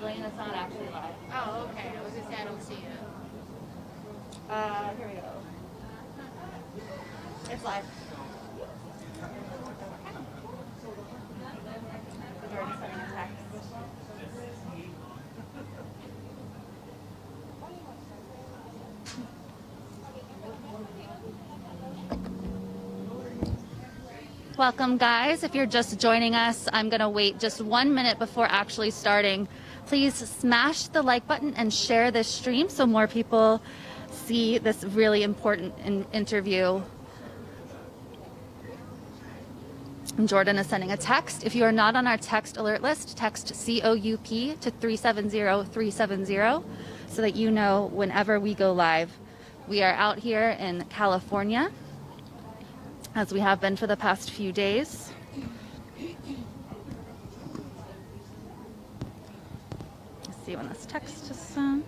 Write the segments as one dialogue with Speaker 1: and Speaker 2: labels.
Speaker 1: Lane. It's not actually live.
Speaker 2: Oh, okay. I was going to say I don't see it.
Speaker 1: Here we go. It's live. We're already sending a text. Welcome, guys. If you're just joining us, I'm going to wait just 1 minute before actually starting. Please smash the like button and share this stream so more people see this really important interview. And Jordan is sending a text. If you are not on our text alert list, text COUP to 370-370 so that you know whenever we go live. We are out here in California, as we have been for the past few days. Let's see when this text is sent.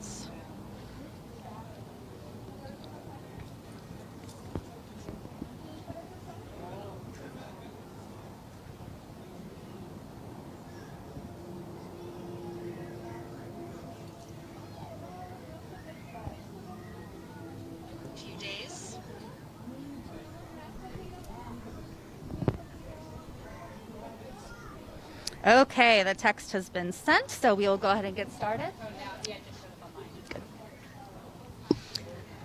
Speaker 1: Okay, the text has been sent, so we will go ahead and get started.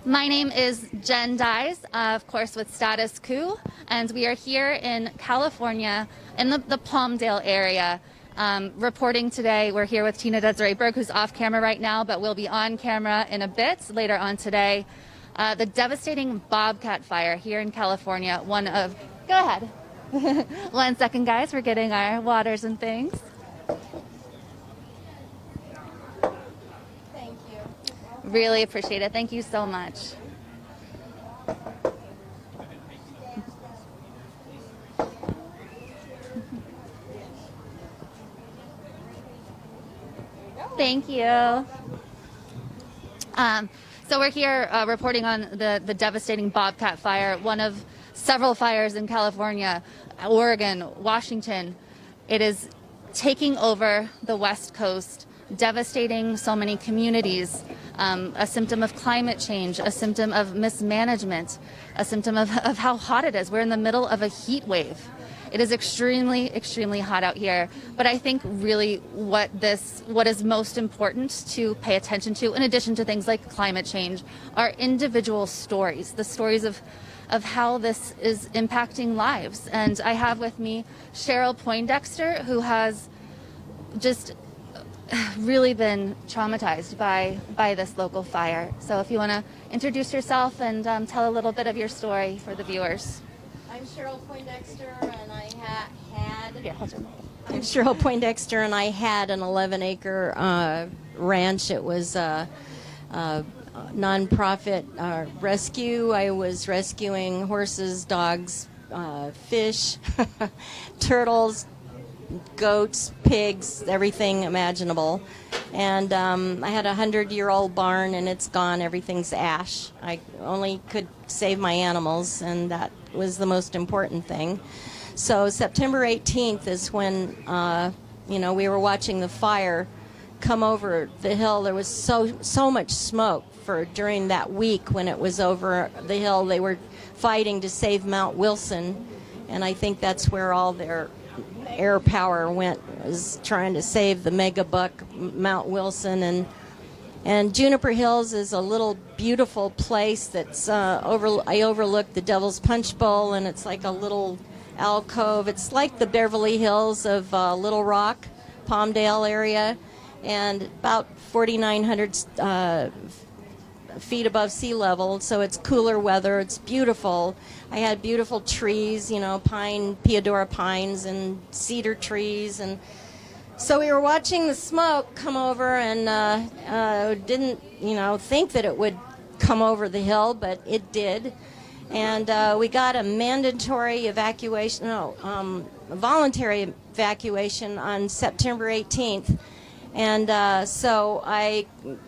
Speaker 1: My name is Jen Dyes, of course, with Status Quo, and we are here in California, in the Palmdale area, reporting today. We're here with Tina Desiree Berg, who's off camera right now, but will be on camera in a bit later on today. The devastating Bobcat fire here in California, one of... Go ahead. 1 second, guys. We're getting our waters and things.
Speaker 2: Thank you.
Speaker 1: Really appreciate it. Thank you so much. Thank you. So we're here reporting on the devastating Bobcat fire, one of several fires in California, Oregon, Washington. It is taking over the West Coast, devastating so many communities, a symptom of climate change, a symptom of mismanagement, a symptom of how hot it is. We're in the middle of a heat wave. It is extremely, extremely hot out here. But I think really what is most important to pay attention to, in addition to things like climate change, are individual stories, the stories of how this is impacting lives. And I have with me Cheryl Poindexter, who has just really been traumatized by this local fire. So if you want to introduce yourself and tell a little bit of your story for the viewers.
Speaker 2: I'm Cheryl Poindexter, and I had...
Speaker 1: Yeah, hold on.
Speaker 2: I'm Cheryl Poindexter, and I had an 11-acre ranch. It was nonprofit rescue. I was rescuing horses, dogs, fish, turtles, goats, pigs, everything imaginable. And I had a 100-year-old barn, and it's gone. Everything's ash. I only could save my animals, and that was the most important thing. So September 18th is when we were watching the fire come over the hill. There was so much smoke during that week when it was over the hill. They were fighting to save Mount Wilson, and I think that's where all their air power went, was trying to save the mega buck Mount Wilson. And Juniper Hills is a little beautiful place that's I overlook the Devil's Punch Bowl, and it's like a little alcove. It's like the Beverly Hills of Little Rock, Palmdale area, and about 4,900 feet above sea level, so it's cooler weather. It's beautiful. I had beautiful trees, Piedora pines and cedar trees, and so we were watching the smoke come over, and didn't think that it would come over the hill, but it did. And we got a voluntary evacuation on September 18th. And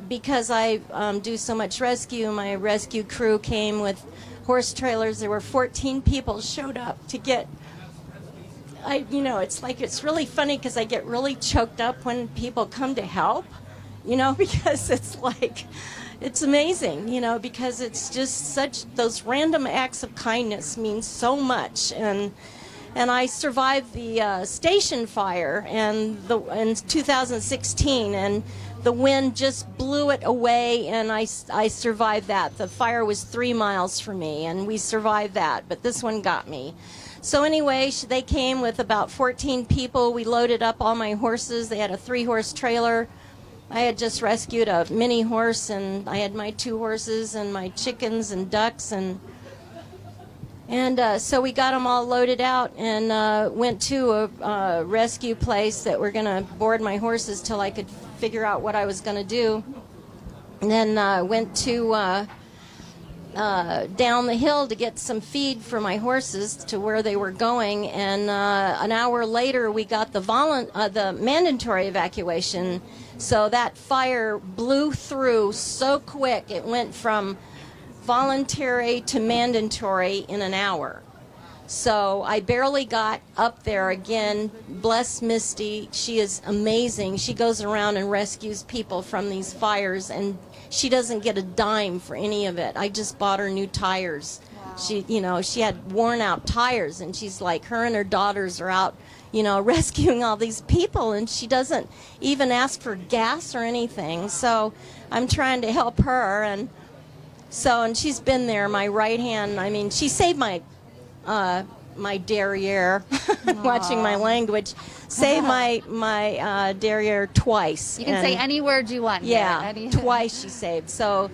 Speaker 2: because I do so much rescue, my rescue crew came with horse trailers. There were 14 people showed up to get it's like, it's really funny because I get really choked up when people come to help, because it's like, it's amazing, because it's just those random acts of kindness mean so much. And I survived the station fire in 2016, and the wind just blew it away, and I survived that. The fire was 3 miles from me, and we survived that, but this one got me. So anyway, they came with about 14 people. We loaded up all my horses. They had a 3-horse trailer. I had just rescued a mini horse, and I had my 2 horses and my chickens and ducks, and so we got them all loaded out and went to a rescue place that we're going to board my horses till I could figure out what I was going to do. And then went to down the hill to get some feed for my horses to where they were going. And an hour later, we got the mandatory evacuation. So that fire blew through so quick. It went from voluntary to mandatory in an hour. So I barely got up there again. Bless Misty. She is amazing. She goes around and rescues people from these fires, and she doesn't get a dime for any of it. I just bought her new tires. Wow. She had worn out tires, and she's like, her and her daughters are out, rescuing all these people, and she doesn't even ask for gas or anything. So I'm trying to help her, and she's been there, my right hand. I mean, she saved my derriere, watching my language, saved my derriere twice.
Speaker 1: You can say any word you want.
Speaker 2: Yeah, twice she saved. So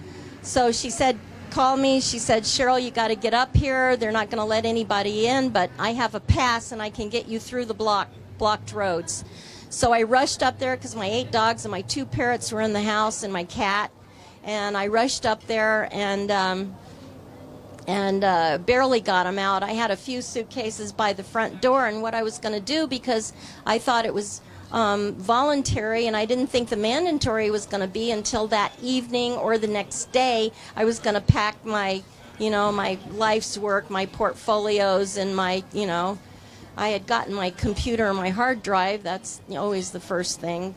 Speaker 2: she said, call me. She said, Cheryl, you got to get up here. They're not going to let anybody in, but I have a pass and I can get you through the blocked roads. So I rushed up there because my 8 dogs and my 2 parrots were in the house and my cat. And I rushed up there and barely got them out. I had a few suitcases by the front door, and what I was going to do, because I thought it was voluntary, and I didn't think the mandatory was going to be until that evening or the next day, I was going to pack my, my life's work, my portfolios, and my, I had gotten my computer and my hard drive. That's always the first thing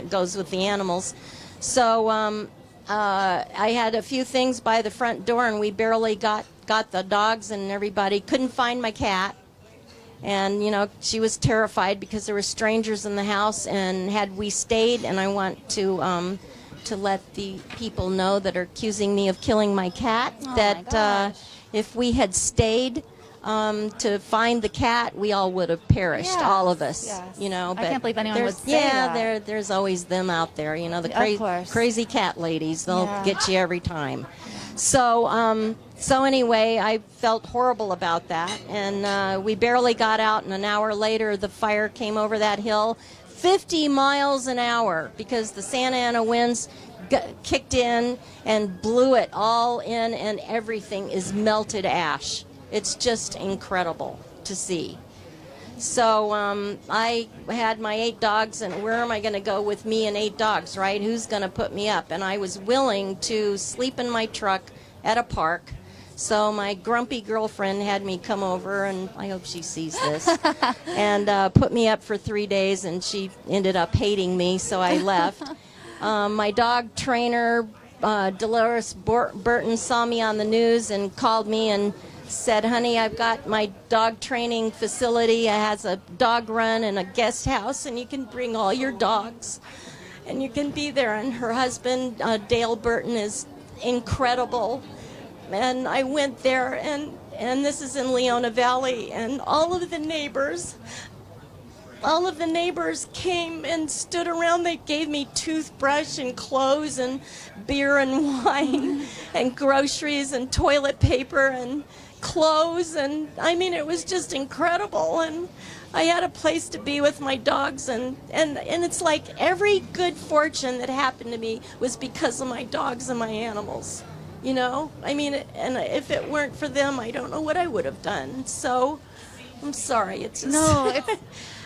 Speaker 2: goes with the animals. So I had a few things by the front door, and we barely got the dogs and everybody. Couldn't find my cat, and she was terrified because there were strangers in the house. And had we stayed, and I want to let the people know that are accusing me of killing my cat, if we had stayed to find the cat, we all would have perished, all of us.
Speaker 1: Yes.
Speaker 2: But
Speaker 1: I can't believe anyone would say that.
Speaker 2: There's always them out there. The crazy cat ladies. They'll get you every time. So anyway, I felt horrible about that, and we barely got out. And an hour later, the fire came over that hill, 50 miles an hour, because the Santa Ana winds kicked in and blew it all in, and everything is melted ash. It's just incredible to see. So I had my 8 dogs, and where am I going to go with me and 8 dogs, right? Who's going to put me up? And I was willing to sleep in my truck at a park. So my grumpy girlfriend had me come over, and I hope she sees this, and put me up for 3 days, and she ended up hating me, so I left. My dog trainer, Dolores Burton, saw me on the news and called me and said, honey, I've got my dog training facility. It has a dog run and a guest house, and you can bring all your dogs, and you can be there. And her husband, Dale Burton, is incredible. And I went there, and this is in Leona Valley, and all of the neighbors came and stood around. They gave me toothbrush and clothes and beer and wine and groceries and toilet paper and clothes, and I mean, it was just incredible. And I had a place to be with my dogs, and it's like every good fortune that happened to me was because of my dogs and my animals. I mean, and if it weren't for them, I don't know what I would have done. So I'm sorry. It's just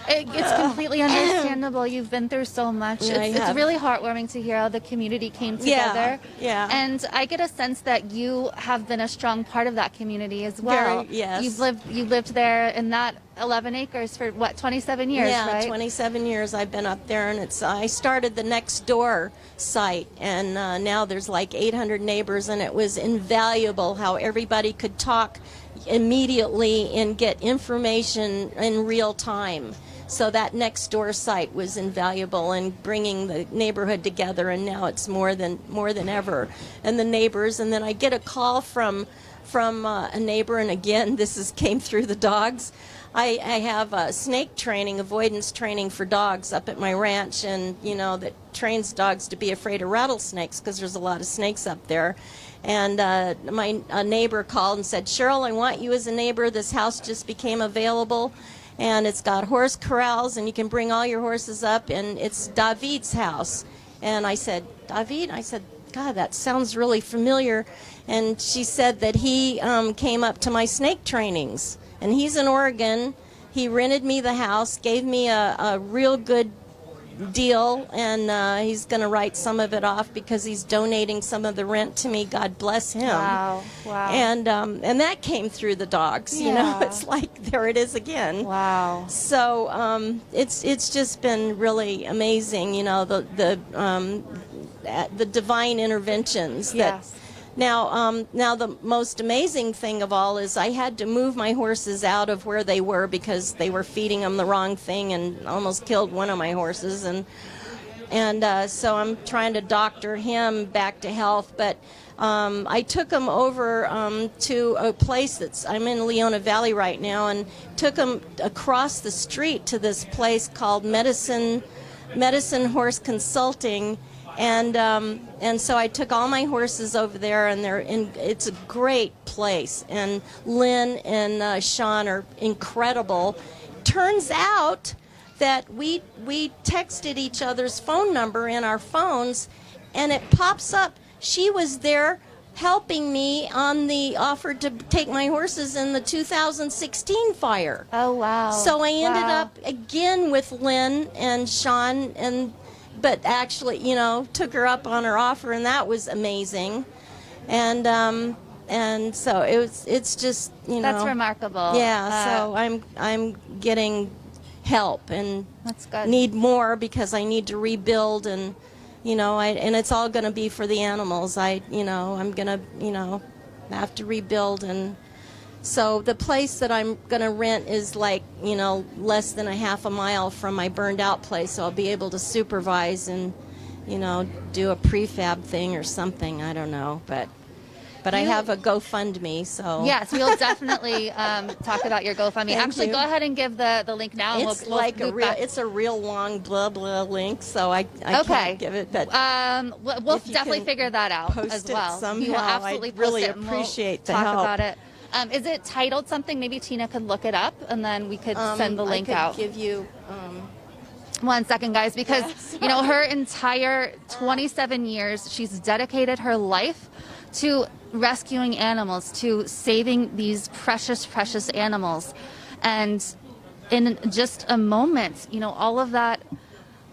Speaker 1: It's completely understandable. You've been through so much.
Speaker 2: Yeah,
Speaker 1: It's really heartwarming to hear how the community came together.
Speaker 2: Yeah.
Speaker 1: And I get a sense that you have been a strong part of that community as well.
Speaker 2: Yes.
Speaker 1: You lived there in that 11 acres for what, 27 years,
Speaker 2: yeah,
Speaker 1: right?
Speaker 2: 27 years I've been up there, and I started the next door site, and now there's like 800 neighbors, and it was invaluable how everybody could talk immediately and get information in real time. So that next door site was invaluable in bringing the neighborhood together, and now it's more than ever. And the neighbors, and then I get a call from a neighbor, and again, came through the dogs. I have snake training, avoidance training for dogs up at my ranch, and that trains dogs to be afraid of rattlesnakes because there's a lot of snakes up there. And a neighbor called and said, "Cheryl, I want you as a neighbor. This house just became available, and it's got horse corrals, and you can bring all your horses up, and it's David's house." And I said, "David?" I said, "God, that sounds really familiar." And she said that he came up to my snake trainings, and he's in Oregon. He rented me the house, gave me a real good deal, and he's going to write some of it off because he's donating some of the rent to me. God bless him.
Speaker 1: Wow.
Speaker 2: And that came through the dogs. It's like there it is again.
Speaker 1: Wow.
Speaker 2: So it's just been really amazing. The divine interventions that.
Speaker 1: Yes.
Speaker 2: Now the most amazing thing of all is I had to move my horses out of where they were because they were feeding them the wrong thing and almost killed one of my horses, and so I'm trying to doctor him back to health. But I took him over to a place I'm in Leona Valley right now, and took him across the street to this place called Medicine Horse Consulting. And so I took all my horses over there, and it's a great place. And Lynn and Sean are incredible. Turns out that we texted each other's phone number in our phones, and it pops up. She was there helping me on the offer to take my horses in the 2016 fire.
Speaker 1: Oh, wow.
Speaker 2: So I ended up again with Lynn and Sean, but actually, took her up on her offer, and that was amazing. And so it's just,
Speaker 1: That's remarkable.
Speaker 2: Yeah, so I'm getting help, and
Speaker 1: that's good.
Speaker 2: Need more because I need to rebuild, and and it's all going to be for the animals. I'm going to have to rebuild. And so the place that I'm going to rent is like, less than a half a mile from my burned out place. So I'll be able to supervise and, do a prefab thing or something. I don't know. But I have a GoFundMe, so.
Speaker 1: Yes, we'll definitely talk about your GoFundMe. Actually, go ahead and give the link now. And
Speaker 2: it's
Speaker 1: we'll
Speaker 2: like
Speaker 1: back.
Speaker 2: It's a real long blah blah link, so I can't give it. But
Speaker 1: we'll definitely figure that out as well.
Speaker 2: Somehow,
Speaker 1: you will absolutely
Speaker 2: I really
Speaker 1: post it, and
Speaker 2: appreciate
Speaker 1: we'll
Speaker 2: the
Speaker 1: talk
Speaker 2: help.
Speaker 1: about it. Is it titled something? Maybe Tina could look it up, and then we could send the link out.
Speaker 2: Give you.
Speaker 1: 1 second, guys, because her entire 27 years, she's dedicated her life to rescuing animals, to saving these precious, precious animals. And in just a moment, all of that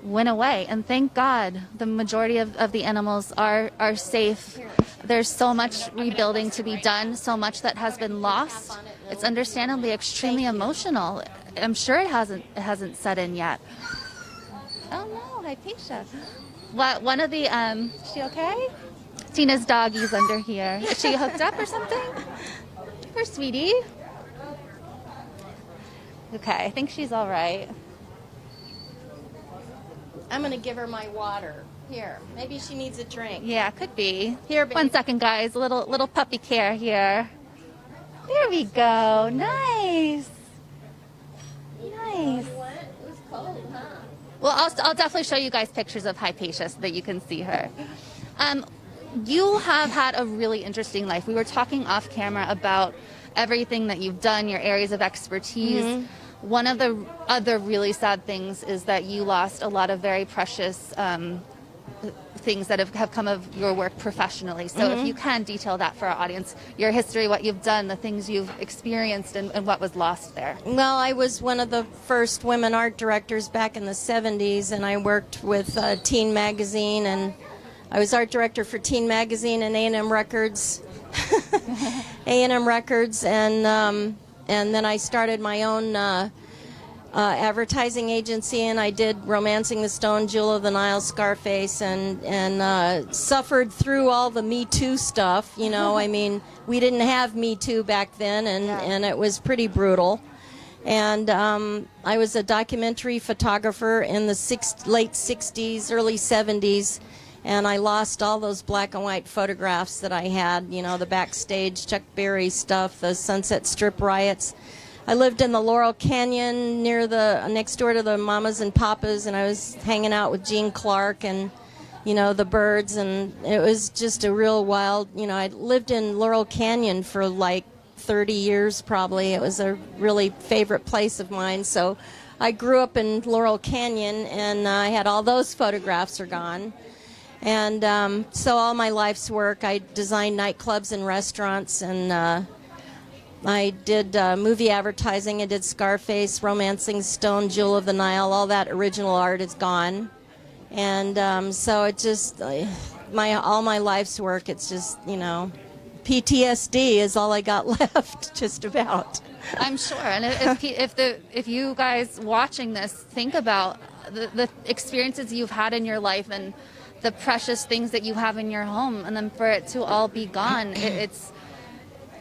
Speaker 1: went away. And thank God the majority of the animals are safe. There's so much rebuilding to be done, so much that has been lost. It's understandably extremely emotional. I'm sure it hasn't set in yet. Oh no, Hypatia. One of the, is she okay? Tina's doggy's under here. Is she hooked up or something? Poor sweetie. Okay, I think she's all right.
Speaker 2: I'm going to give her my water. Here, maybe she needs a drink.
Speaker 1: Yeah, could be.
Speaker 2: Here, baby.
Speaker 1: 1 second, guys. Little puppy care here. There we go. Nice. Nice.
Speaker 2: It was cold, huh?
Speaker 1: Well, I'll definitely show you guys pictures of Hypatia so that you can see her. You have had a really interesting life. We were talking off camera about everything that you've done, your areas of expertise. Mm-hmm. One of the other really sad things is that you lost a lot of very precious things that have come of your work professionally. So if you can detail that for our audience, your history, what you've done, the things you've experienced, and what was lost there.
Speaker 2: Well, I was one of the first women art directors back in the 70s, and I worked with Teen Magazine, and I was art director for Teen Magazine and A&M Records, A&M Records, and then I started my own advertising agency, and I did Romancing the Stone, Jewel of the Nile, Scarface, and suffered through all the Me Too stuff. You know, I mean, we didn't have Me Too back then, and it was pretty brutal. And I was a documentary photographer in the late 60s, early 70s, and I lost all those black and white photographs that I had, you know, the backstage Chuck Berry stuff, the Sunset Strip riots. I lived in the Laurel Canyon next door to the Mamas and Papas, and I was hanging out with Gene Clark and, you know, the Birds, and it was just a real wild, you know, I lived in Laurel Canyon for like 30 years probably. It was a really favorite place of mine, so I grew up in Laurel Canyon, and I had all those photographs are gone. And so all my life's work, I designed nightclubs and restaurants, and I did movie advertising. I did Scarface, Romancing Stone, Jewel of the Nile. All that original art is gone, and so it just all my life's work. It's just, you know, PTSD is all I got left, just about.
Speaker 1: I'm sure. And if you guys watching this think about the experiences you've had in your life and the precious things that you have in your home, and then for it to all be gone,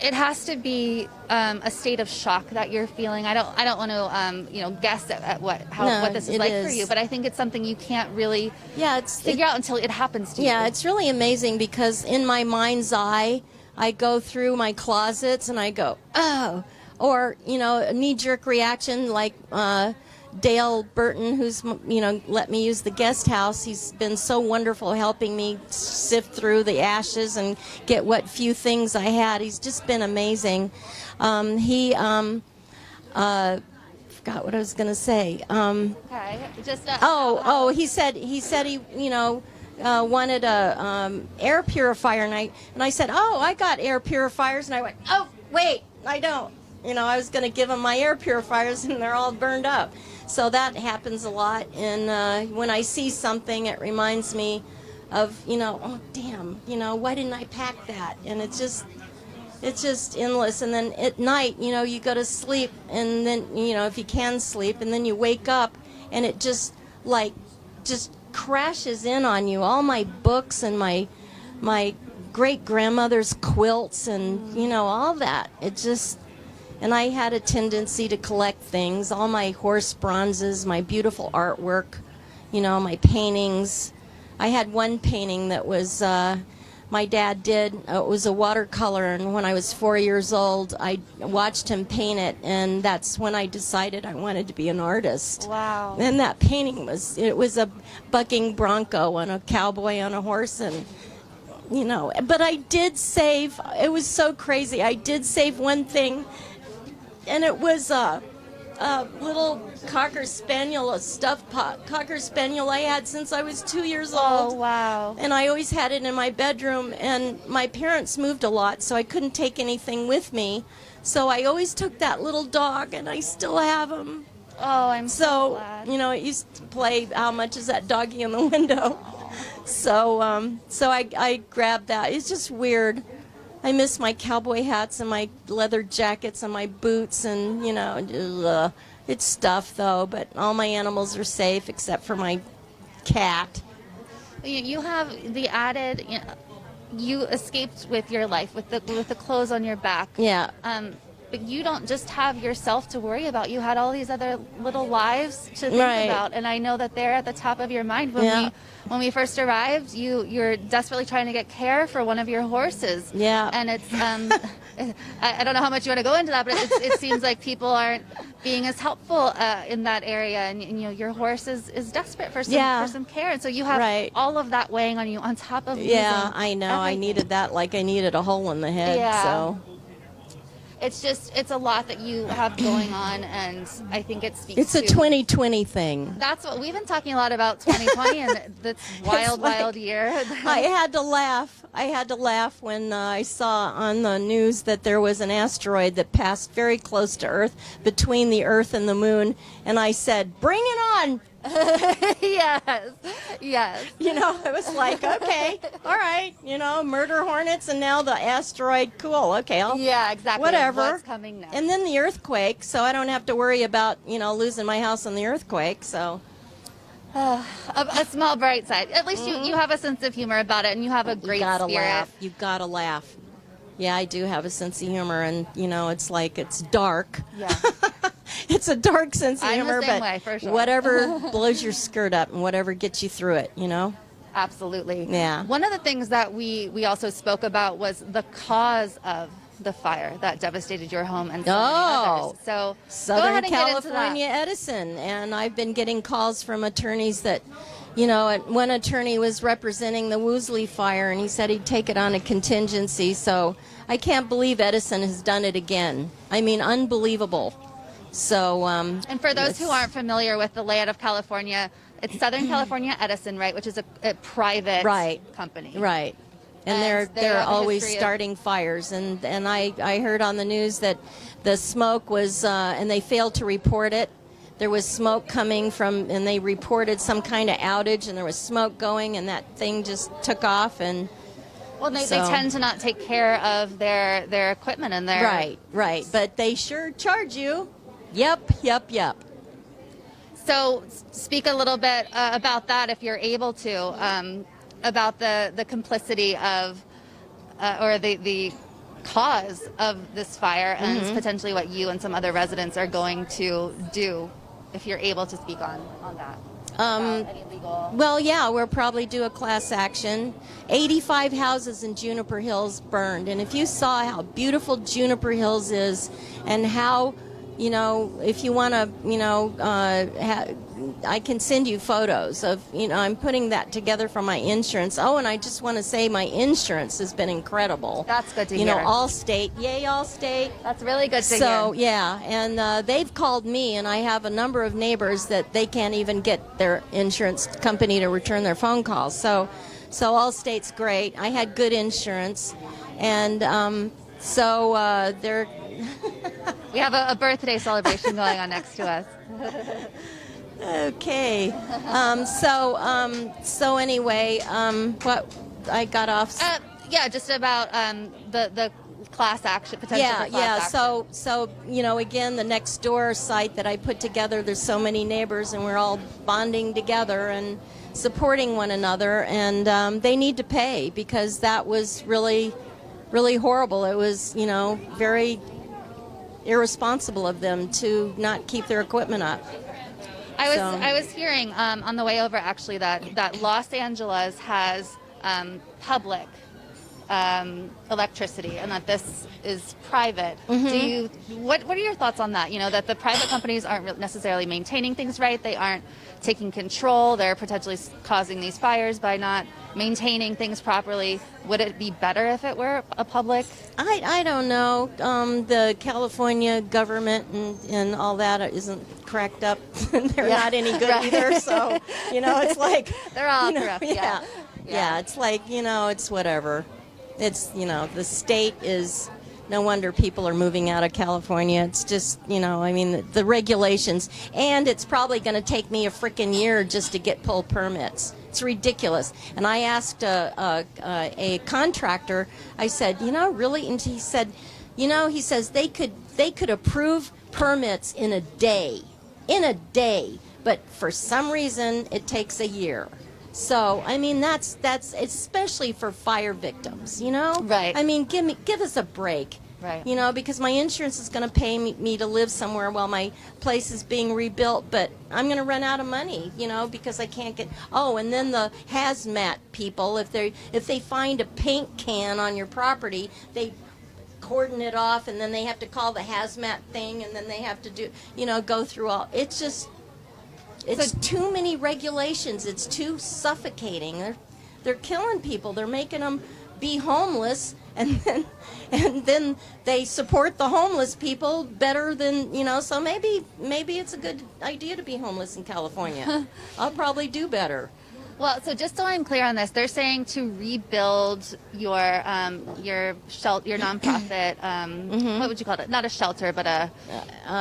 Speaker 1: it has to be a state of shock that you're feeling. I don't want to guess at what this is like for you, but I think it's something you can't really figure out until it happens to you.
Speaker 2: Yeah, it's really amazing because in my mind's eye, I go through my closets and I go, oh, or, you know, a knee-jerk reaction like Dale Burton, who's, you know, let me use the guest house. He's been so wonderful helping me sift through the ashes and get what few things I had. He's just been amazing. He forgot what I was going to say.
Speaker 1: Okay, just
Speaker 2: he said he you know, wanted a air purifier, and I said, oh, I got air purifiers, and I went, oh, wait, I don't. You know, I was going to give him my air purifiers, and they're all burned up. So that happens a lot, and when I see something, it reminds me of, you know, oh, damn, you know, why didn't I pack that? And it's just endless. And then at night, you know, you go to sleep, and then, you know, if you can sleep, and then you wake up, and it just crashes in on you. All my books and my great-grandmother's quilts and, you know, all that. It just... And I had a tendency to collect things, all my horse bronzes, my beautiful artwork, you know, my paintings. I had one painting that was, my dad did, it was a watercolor, and when I was 4 years old, I watched him paint it, and that's when I decided I wanted to be an artist.
Speaker 1: Wow.
Speaker 2: And that painting was a bucking bronco and a cowboy on a horse, and, you know, but I did save, it was so crazy, I did save one thing. And it was a little cocker spaniel, a stuffed cocker spaniel I had since I was 2 years old.
Speaker 1: Oh, wow.
Speaker 2: And I always had it in my bedroom, and my parents moved a lot, so I couldn't take anything with me. So I always took that little dog, and I still have him.
Speaker 1: Oh, I'm so glad.
Speaker 2: You know, it used to play, how much is that doggy in the window? So I grabbed that. It's just weird. I miss my cowboy hats and my leather jackets and my boots, and, you know, it's stuff, though, but all my animals are safe except for my cat.
Speaker 1: You have the added, you escaped with your life, with the clothes on your back.
Speaker 2: Yeah.
Speaker 1: But you don't just have yourself to worry about. You had all these other little lives to think about, and I know that they're at the top of your mind. When we first arrived, you're desperately trying to get care for one of your horses.
Speaker 2: Yeah.
Speaker 1: And it's I don't know how much you want to go into that, but it seems like people aren't being as helpful in that area, and you know your horse is desperate for some care, and so you have all of that weighing on you on top of
Speaker 2: I know.
Speaker 1: everything.
Speaker 2: I needed that like I needed a hole in the head.
Speaker 1: Yeah. it's a lot that you have going on, and I think it speaks
Speaker 2: It's a 2020 thing.
Speaker 1: That's what we've been talking a lot about, 2020, and that's wild year.
Speaker 2: I had to laugh. I had to laugh when I saw on the news that there was an asteroid that passed very close to Earth, between the Earth and the Moon, and I said, "Bring it on!"
Speaker 1: Yes.
Speaker 2: You know, it was like, okay, all right, you know, murder hornets, and now the asteroid. Cool. Okay,
Speaker 1: Exactly.
Speaker 2: whatever.
Speaker 1: What's coming next?
Speaker 2: And then the earthquake, so I don't have to worry about, you know, losing my house in the earthquake. So
Speaker 1: a small bright side. At least you have a sense of humor about it, and you have a great
Speaker 2: you gotta
Speaker 1: spirit.
Speaker 2: laugh. You gotta laugh. Yeah, I do have a sense of humor, and you know, it's like it's dark.
Speaker 1: Yeah.
Speaker 2: It's a dark sense of
Speaker 1: I'm the
Speaker 2: humor,
Speaker 1: same
Speaker 2: but
Speaker 1: way, for sure.
Speaker 2: whatever blows your skirt up and whatever gets you through it, you know?
Speaker 1: Absolutely.
Speaker 2: Yeah.
Speaker 1: One of the things that we also spoke about was the cause of the fire that devastated your home and so many others. So go
Speaker 2: Southern
Speaker 1: ahead and get into that.
Speaker 2: California Edison, and I've been getting calls from attorneys that, you know, one attorney was representing the Woolsey fire, and he said he'd take it on a contingency. So I can't believe Edison has done it again. I mean, unbelievable. So,
Speaker 1: and for those who aren't familiar with the layout of California, it's Southern California Edison, right, which is a private company.
Speaker 2: Right. And
Speaker 1: they
Speaker 2: they're
Speaker 1: have a
Speaker 2: always
Speaker 1: history of-
Speaker 2: starting fires. And I heard on the news that the smoke was, and they failed to report it. There was smoke coming from, and they reported some kind of outage, and there was smoke going, and that thing just took off. And
Speaker 1: well, they tend to not take care of their equipment and their
Speaker 2: right. But they sure charge you. Yep.
Speaker 1: So speak a little bit about that, if you're able to, about the complicity of, or the cause of this fire, and potentially what you and some other residents are going to do, if you're able to speak on that. Any legal...
Speaker 2: Well, yeah, we'll probably do a class action. 85 houses in Juniper Hills burned, and if you saw how beautiful Juniper Hills is, and how, you know, if you want to, you know, I can send you photos of, you know, I'm putting that together for my insurance. Oh, and I just want to say my insurance has been incredible.
Speaker 1: That's good to hear.
Speaker 2: You know, Allstate. Yay, Allstate.
Speaker 1: That's really good to hear.
Speaker 2: So, yeah, and they've called me, and I have a number of neighbors that they can't even get their insurance company to return their phone calls. So Allstate's great. I had good insurance, and they're...
Speaker 1: We have a birthday celebration going on next to us.
Speaker 2: Okay. So anyway, what I got off.
Speaker 1: Just about the class action potential. For class action.
Speaker 2: So you know, again, the next door site that I put together. There's so many neighbors, and we're all bonding together and supporting one another. And they need to pay, because that was really, really horrible. It was, you know, very irresponsible of them to not keep their equipment up.
Speaker 1: I was hearing on the way over, actually, that Los Angeles has public electricity, and that this is private. What are your thoughts on that? You know, that the private companies aren't necessarily maintaining things right. They aren't taking control. They're potentially causing these fires by not maintaining things properly. Would it be better if it were a public?
Speaker 2: I don't know. The California government and all that isn't cracked up. They're not any good either. So, you know, it's like
Speaker 1: they're all corrupt.
Speaker 2: Yeah, it's like, you know, it's whatever. It's, you know, the state is... No wonder people are moving out of California. It's just, you know, I mean, the regulations. And it's probably going to take me a freaking year just to get pull permits. It's ridiculous. And I asked a contractor, I said, you know, really? And he said, you know, he says they could approve permits in a day. But for some reason, it takes a year. So, I mean, that's especially for fire victims, you know?
Speaker 1: Right.
Speaker 2: I mean, give us a break.
Speaker 1: Right.
Speaker 2: You know, because my insurance is going to pay me to live somewhere while my place is being rebuilt, but I'm going to run out of money, you know, because I can't get... Oh, and then the hazmat people, if they find a paint can on your property, they cordon it off, and then they have to call the hazmat thing, and then they have to do, you know, go through all... It's just... It's too many regulations. It's too suffocating. They're killing people. They're making them be homeless, and then they support the homeless people better than, so maybe it's a good idea to be homeless in California. I'll probably do better.
Speaker 1: Well, so just so I'm clear on this, they're saying to rebuild your nonprofit. What would you call it? Not a shelter, but a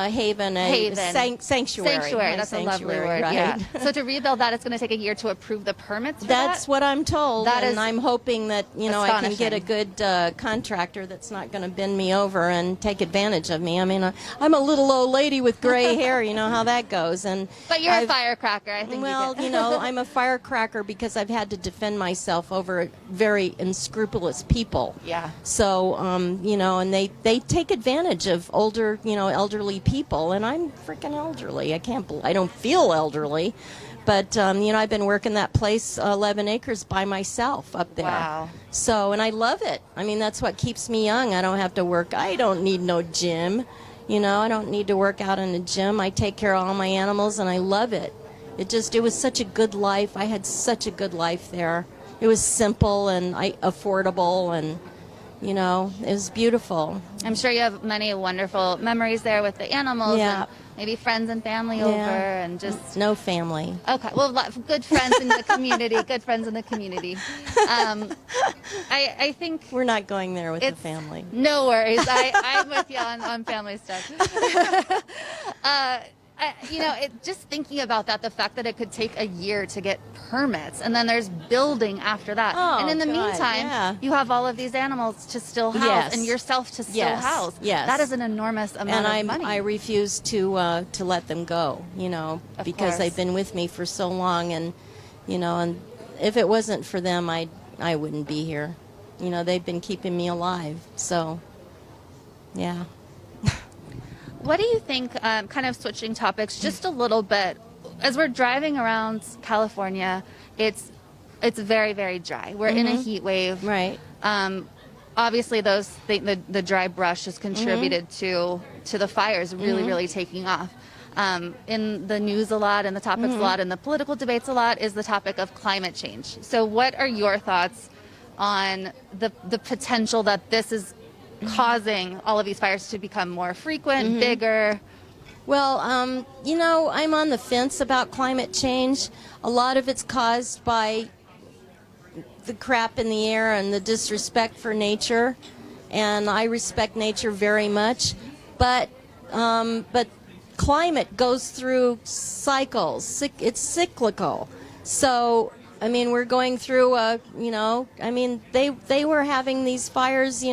Speaker 2: haven, sanctuary.
Speaker 1: Sanctuary. That's a lovely word.
Speaker 2: Right?
Speaker 1: Yeah. So to rebuild that, it's going to take a year to approve the permits. For
Speaker 2: That's what I'm told,
Speaker 1: That
Speaker 2: and
Speaker 1: is
Speaker 2: I'm hoping that I can get a
Speaker 1: astonishing.
Speaker 2: good contractor that's not going to bend me over and take advantage of me. I mean, I'm a little old lady with gray hair. You know how that goes.
Speaker 1: But you're a firecracker, I think.
Speaker 2: Well, I'm a firecracker because I've had to defend myself over very unscrupulous people.
Speaker 1: Yeah.
Speaker 2: So, and they take advantage of older, elderly people, and I'm freaking elderly. I don't feel elderly, but I've been working that place 11 acres by myself up there.
Speaker 1: Wow.
Speaker 2: So, and I love it. I mean, that's what keeps me young. I don't have to work. I don't need no gym. I don't need to work out in a gym. I take care of all my animals, and I love it. It was such a good life. I had such a good life there. It was simple and affordable, and, it was beautiful.
Speaker 1: I'm sure you have many wonderful memories there with the animals.
Speaker 2: Yeah.
Speaker 1: And maybe friends and family over, and just...
Speaker 2: No family.
Speaker 1: Okay, well, good friends in the community. Good friends in the community. I think
Speaker 2: We're not going there with the family.
Speaker 1: no worries. I'm with you on family stuff. Just thinking about that, the fact that it could take a year to get permits, and then there's building after that.
Speaker 2: Oh,
Speaker 1: and in the
Speaker 2: God,
Speaker 1: meantime,
Speaker 2: yeah.
Speaker 1: you have all of these animals to still house,
Speaker 2: Yes.
Speaker 1: and yourself to still
Speaker 2: Yes.
Speaker 1: house.
Speaker 2: Yes.
Speaker 1: That is an enormous amount of money.
Speaker 2: I refuse to let them go,
Speaker 1: Of
Speaker 2: because
Speaker 1: course.
Speaker 2: they've been with me for so long, and and if it wasn't for them, I wouldn't be here. They've been keeping me alive. So, yeah.
Speaker 1: What do you think, kind of switching topics just a little bit, as we're driving around California, it's very, very dry. We're in a heat wave.
Speaker 2: Right.
Speaker 1: Obviously, the dry brush has contributed to the fires really, really taking off. In the news a lot, and the topics a lot, and the political debates a lot, is the topic of climate change. So what are your thoughts on the potential that this is causing all of these fires to become more frequent, bigger?
Speaker 2: Well, I'm on the fence about climate change. A lot of it's caused by the crap in the air and the disrespect for nature, and I respect nature very much. But climate goes through cycles. It's cyclical. So, I mean, we're going through they were having these fires,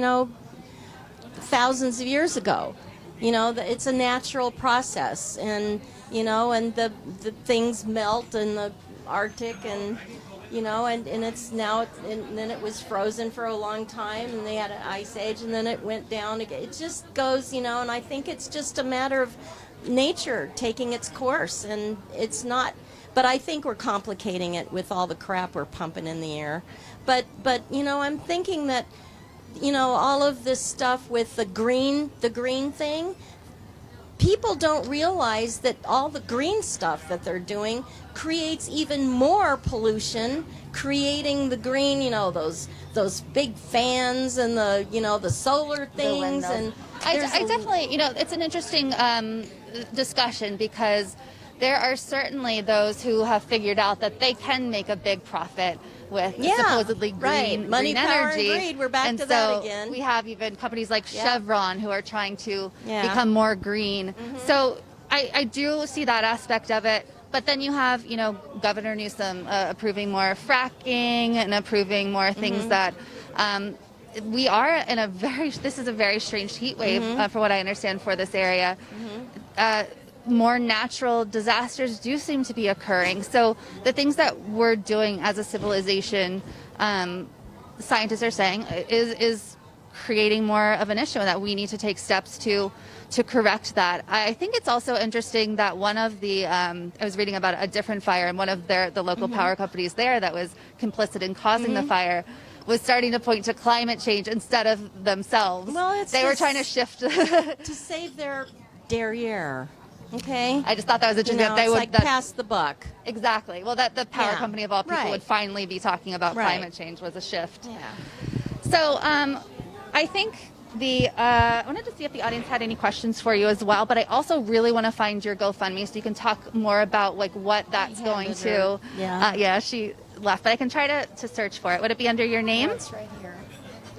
Speaker 2: thousands of years ago. It's a natural process, and and the things melt in the Arctic, and and it's now, and then it was frozen for a long time, and they had an ice age, and then it went down again. It just goes, and I think it's just a matter of nature taking its course, and it's not. But I think we're complicating it with all the crap we're pumping in the air. But I'm thinking that all of this stuff with the green thing, people don't realize that all the green stuff that they're doing creates even more pollution, creating the green, those big fans and the solar things. And
Speaker 1: I definitely, it's an interesting discussion, because there are certainly those who have figured out that they can make a big profit with supposedly green,
Speaker 2: money,
Speaker 1: green
Speaker 2: power,
Speaker 1: energy.
Speaker 2: and greed. We're back
Speaker 1: and
Speaker 2: to
Speaker 1: so
Speaker 2: that again.
Speaker 1: We have even companies like Chevron who are trying to become more green. So I do see that aspect of it. But then you have, Governor Newsom approving more fracking and approving more things that we are in this is a very strange heat wave, for what I understand, for this area. More natural disasters do seem to be occurring. So the things that we're doing as a civilization, scientists are saying, is creating more of an issue, and that we need to take steps to correct that. I think it's also interesting that one of the, I was reading about a different fire, and one of the local power companies there that was complicit in causing the fire was starting to point to climate change instead of themselves.
Speaker 2: Well,
Speaker 1: they were trying to shift
Speaker 2: to save their derriere. Okay.
Speaker 1: I just thought that was interesting. That they
Speaker 2: it's
Speaker 1: would
Speaker 2: like pass the buck.
Speaker 1: Exactly. Well, that the power company of all people would finally be talking about climate change was a shift.
Speaker 2: Yeah.
Speaker 1: So I think I wanted to see if the audience had any questions for you as well, but I also really want to find your GoFundMe so you can talk more about like what that's going to. Yeah, she left, but I can try to search for it. Would it be under your name?
Speaker 2: It's right here.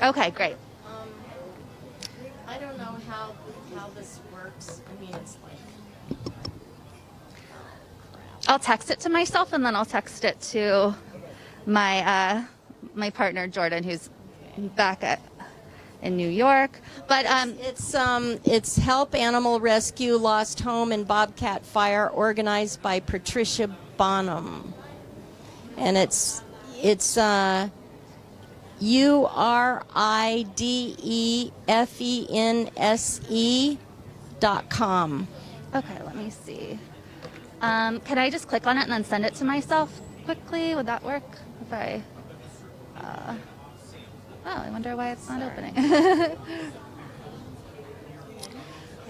Speaker 1: Okay, great.
Speaker 2: I don't know how this works. I mean, it's like...
Speaker 1: I'll text it to myself, and then I'll text it to my my partner Jordan, who's back in New York. But
Speaker 2: it's Help Animal Rescue Lost Home and Bobcat Fire, organized by Patricia Bonham, and it's URIDEFENSE.com.
Speaker 1: Okay, let me see. Can I just click on it and then send it to myself quickly? Would that work? If I, I wonder why it's not opening.
Speaker 2: Okay,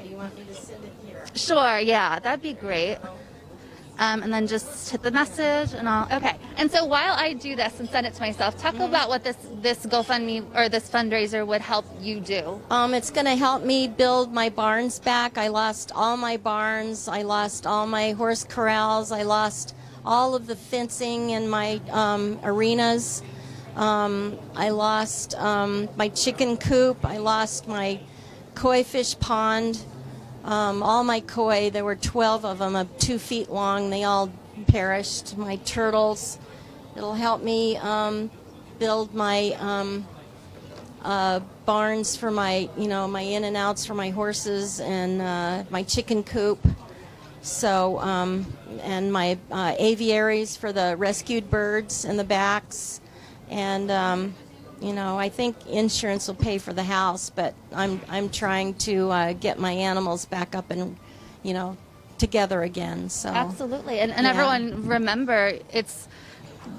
Speaker 2: you want me to send it here?
Speaker 1: Sure, yeah, that'd be great. And then just hit the message and okay. And so while I do this and send it to myself, talk about what this GoFundMe or this fundraiser would help you do.
Speaker 2: It's going to help me build my barns back. I lost all my barns. I lost all my horse corrals. I lost all of the fencing in my arenas. I lost my chicken coop. I lost my koi fish pond. All my koi, there were 12 of them, 2 feet long. They all perished. My turtles. It'll help me build my barns for my, my in and outs for my horses, and my chicken coop. So, and my aviaries for the rescued birds in the backs. And, I think insurance will pay for the house, but I'm trying to get my animals back up and, together again. So
Speaker 1: absolutely, and everyone remember, it's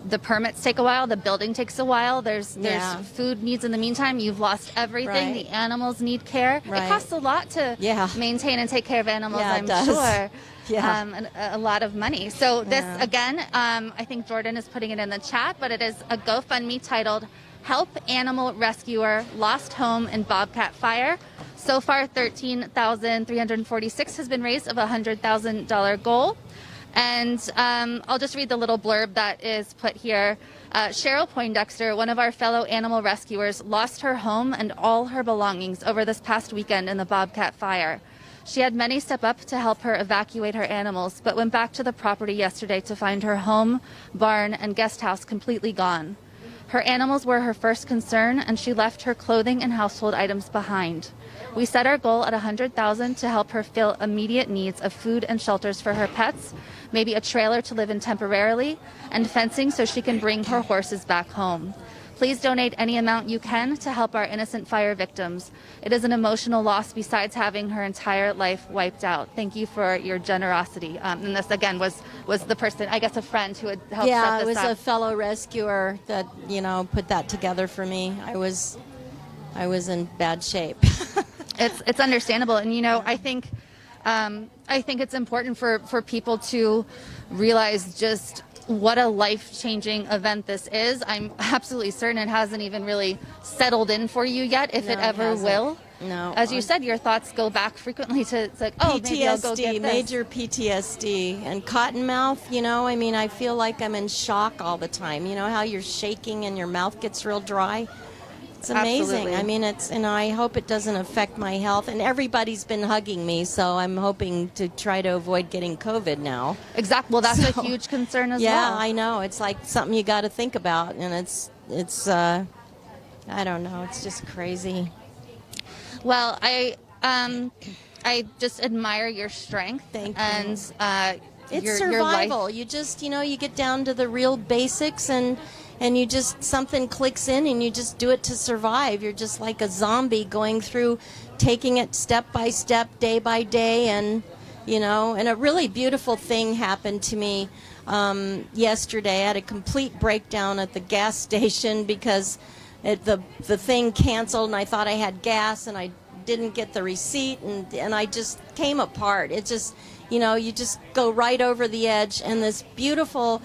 Speaker 1: the permits take a while, the building takes a while. There's food needs in the meantime. You've lost everything. Right. The animals need care. Right. It costs a lot to maintain and take care of animals. I'm sure. Yeah. And a lot of money. So this again, I think Jordan is putting it in the chat, but it is a GoFundMe titled Help Animal Rescuer Lost Home in Bobcat Fire. So far, $13,346 has been raised of a $100,000 goal. And I'll just read the little blurb that is put here. Cheryl Poindexter, one of our fellow animal rescuers, lost her home and all her belongings over this past weekend in the Bobcat Fire. She had many step up to help her evacuate her animals, but went back to the property yesterday to find her home, barn, and guest house completely gone. Her animals were her first concern, and she left her clothing and household items behind. We set our goal at $100,000 to help her fill immediate needs of food and shelters for her pets, maybe a trailer to live in temporarily, and fencing so she can bring her horses back home. Please donate any amount you can to help our innocent fire victims. It is an emotional loss besides having her entire life wiped out. Thank you for your generosity. And this, again, was the person, I guess a friend who had helped set this up.
Speaker 2: Yeah, it was a fellow rescuer that, put that together for me. I was in bad shape.
Speaker 1: It's understandable. And, I think it's important for people to realize just what a life-changing event this is. I'm absolutely certain it hasn't even really settled in for you yet, if it ever will.
Speaker 2: No.
Speaker 1: As you said, your thoughts go back frequently to, it's like, oh,
Speaker 2: PTSD,
Speaker 1: maybe I'll go get this.
Speaker 2: Major PTSD. And cottonmouth, I feel like I'm in shock all the time. You know how you're shaking and your mouth gets real dry? It's amazing.
Speaker 1: Absolutely.
Speaker 2: I hope it doesn't affect my health. And everybody's been hugging me, so I'm hoping to try to avoid getting COVID now.
Speaker 1: Exactly. Well, that's a huge concern as well.
Speaker 2: Yeah, I know. It's like something you got to think about, and it's I don't know. It's just crazy.
Speaker 1: Well, I just admire your strength.
Speaker 2: Thank you.
Speaker 1: And
Speaker 2: it's survival. You just, you get down to the real basics, and you just, something clicks in and you just do it to survive. You're just like a zombie going through, taking it step by step, day by day. And, and a really beautiful thing happened to me yesterday. I had a complete breakdown at the gas station because the thing canceled, and I thought I had gas, and I didn't get the receipt, and I just came apart. It just, you just go right over the edge, and this beautiful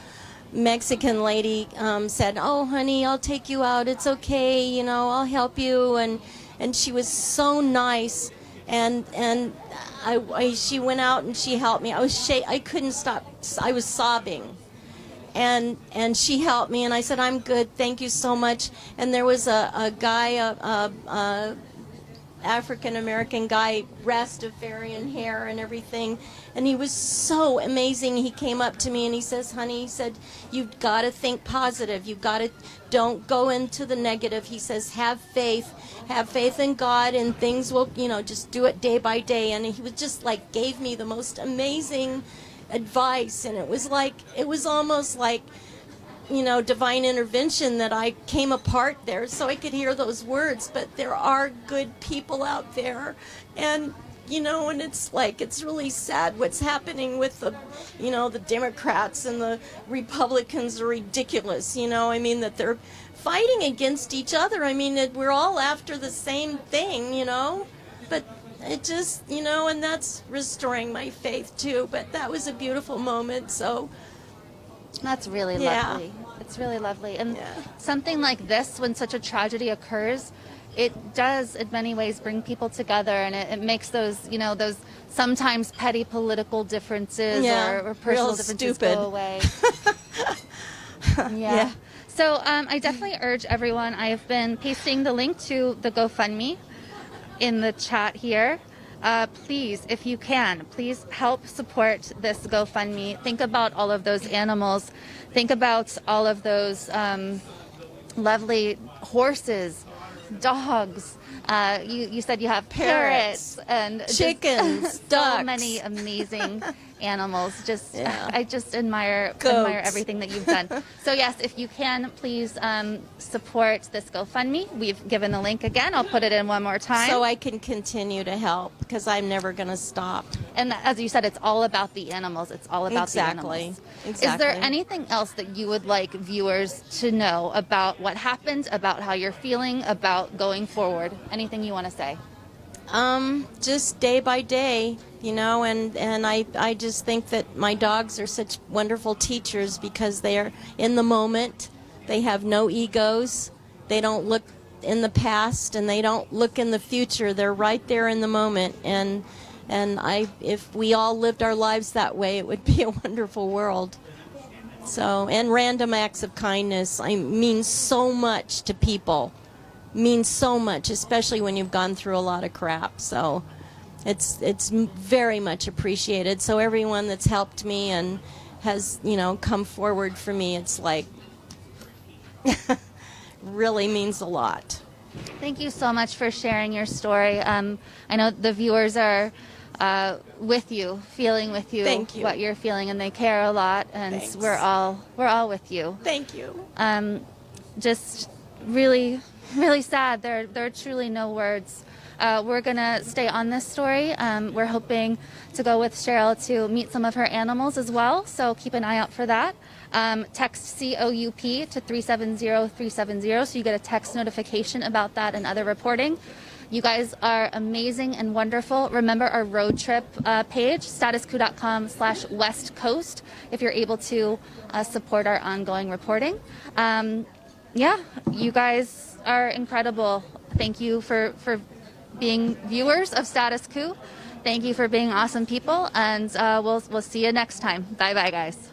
Speaker 2: Mexican lady said, "Oh, honey, I'll take you out. It's okay. You know, I'll help you." And she was so nice. And she went out and she helped me. I couldn't stop. I was sobbing. And she helped me, and I said, "I'm good. Thank you so much." And there was a guy, African-American guy, Rastafarian hair and everything, and he was so amazing. He came up to me and he says, "Honey," he said, "you've got to think positive. You've got to, don't go into the negative." He says, have faith in God, and things will, just do it day by day." And he was just like, gave me the most amazing advice, and it was almost like, divine intervention that I came apart there so I could hear those words. But there are good people out there, and and it's really sad what's happening with the Democrats and the Republicans are ridiculous. That they're fighting against each other. We're all after the same thing, but it just, and that's restoring my faith too. But that was a beautiful moment, so.
Speaker 1: That's really lovely. It's really lovely. And something like this, when such a tragedy occurs, it does in many ways bring people together, and it makes those, those sometimes petty political differences or personal differences go away. Yeah. So I definitely urge everyone, I have been pasting the link to the GoFundMe in the chat here. Please, if you can, please help support this GoFundMe. Think about all of those animals. Think about all of those lovely horses, dogs. You said you have parrots and
Speaker 2: chickens, ducks.
Speaker 1: So many amazing animals. I just admire
Speaker 2: Goats.
Speaker 1: everything that you've done. So yes, if you can, please support this GoFundMe. We've given the link again. I'll put it in one more time.
Speaker 2: So I can continue to help, because I'm never going to stop.
Speaker 1: And as you said, it's all about the animals. It's all about the animals.
Speaker 2: Exactly.
Speaker 1: Is there anything else that you would like viewers to know about what happened, about how you're feeling, about going forward? Anything you want to say?
Speaker 2: Just day by day, and I just think that my dogs are such wonderful teachers, because they are in the moment. They have no egos. They don't look in the past, and they don't look in the future. They're right there in the moment. And if we all lived our lives that way, it would be a wonderful world. So, and random acts of kindness, mean so much to people. Means so much, especially when you've gone through a lot of crap. So it's very much appreciated. So everyone that's helped me and has come forward for me, it's like really means a lot.
Speaker 1: Thank you so much for sharing your story. I know the viewers are with you, feeling with you,
Speaker 2: Thank you.
Speaker 1: What you're feeling, and they care a lot, and
Speaker 2: Thanks.
Speaker 1: we're all with you.
Speaker 2: Thank you.
Speaker 1: Just really sad. There are truly no words. We're going to stay on this story. We're hoping to go with Cheryl to meet some of her animals as well, so keep an eye out for that. Text COUP to 370-370 so you get a text notification about that and other reporting. You guys are amazing and wonderful. Remember our road trip page, statusquo.com/West Coast, if you're able to support our ongoing reporting. You guys are incredible. Thank you for being viewers of Status Quo. Thank you for being awesome people, and we'll see you next time. Bye-bye, guys.